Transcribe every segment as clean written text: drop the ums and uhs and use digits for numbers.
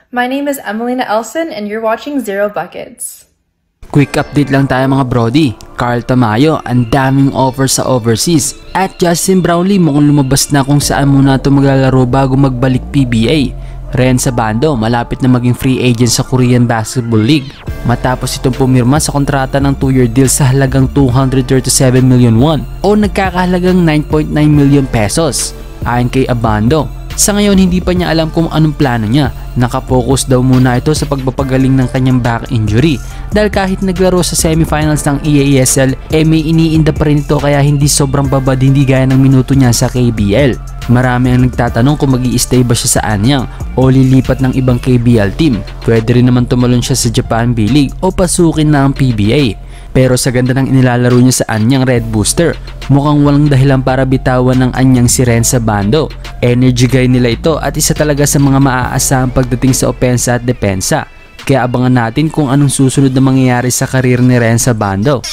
My name is Emelina Elson and you're watching Zero Buckets. Quick update lang tayo mga brody. Carl Tamayo, ang daming offer sa overseas. At Justin Brownlee mukhang lumabas na kung saan muna ito maglalaro bago magbalik PBA. Rensa Bando, malapit na maging free agent sa Korean Basketball League. Matapos itong pumirma sa kontrata ng 2-year deal sa halagang 237 million won o nagkakahalagang 9.9 million pesos. Ayon kay Abando, sa ngayon hindi pa niya alam kung anong plano niya. Nakapokus daw muna ito sa pagpapagaling ng kanyang back injury dahil kahit naglaro sa semifinals ng EASL may iniinda pa rin ito kaya hindi sobrang babad, hindi gaya ng minuto niya sa KBL. Marami ang nagtatanong kung mag-i-stay ba siya sa Anyang o lilipat ng ibang KBL team. Pwede rin naman tumalon siya sa Japan B-League o pasukin na ang PBA. Pero sa ganda ng inilalaro niya sa Anyang Red Booster, mukhang walang dahilan para bitawan ng Anyang si Rensa Bando. Energy guy nila ito at isa talaga sa mga maaasahang pagdating sa opensa at depensa. Kaya abangan natin kung anong susunod na mangyayari sa karir ni Rensa Bando.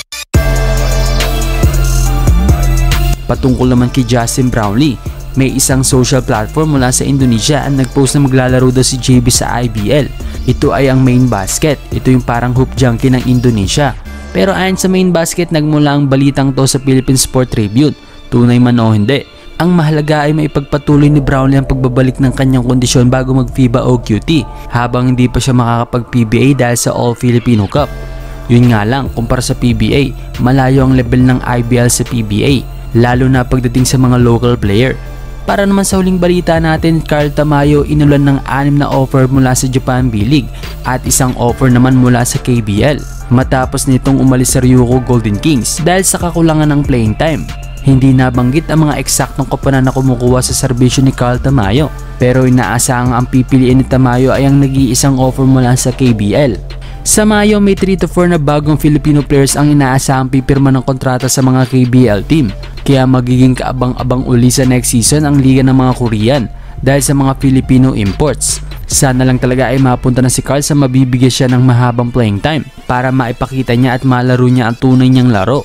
Patungkol naman kay Justin Brownlee, may isang social platform mula sa Indonesia ang nagpost na maglalaro daw si JB sa IBL. Ito ay ang Main Basket. Ito yung parang hoop junkie ng Indonesia. Pero ayon sa Main Basket, nagmula ang balitang to sa Philippine Sport Tribune. Tunay man o hindi, ang mahalaga ay maipagpatuloy ni Brownlee ang pagbabalik ng kanyang kondisyon bago mag-FIBA o QT habang hindi pa siya makakapag-PBA dahil sa All-Filipino Cup. Yun nga lang, kumpara sa PBA, malayo ang level ng IBL sa PBA, lalo na pagdating sa mga local player. Para naman sa huling balita natin, Carl Tamayo inulan ng 6 na offer mula sa Japan B-League at isang offer naman mula sa KBL. Matapos nitong umalis sa Ryukyu Golden Kings dahil sa kakulangan ng playing time. Hindi nabanggit ang mga eksaktong koponan na kumukuha sa serbisyo ni Carl Tamayo, pero inaasahang ang pipiliin ni Tamayo ay ang nag-iisang offer mula sa KBL. Sa Mayo, may 3-4 na bagong Filipino players ang inaasahang pipirma ng kontrata sa mga KBL team, kaya magiging kaabang-abang uli sa next season ang liga ng mga Korean dahil sa mga Filipino imports. Sana lang talaga ay mapunta na si Carl sa mabibigyan siya ng mahabang playing time para maipakita niya at malaro niya ang tunay niyang laro.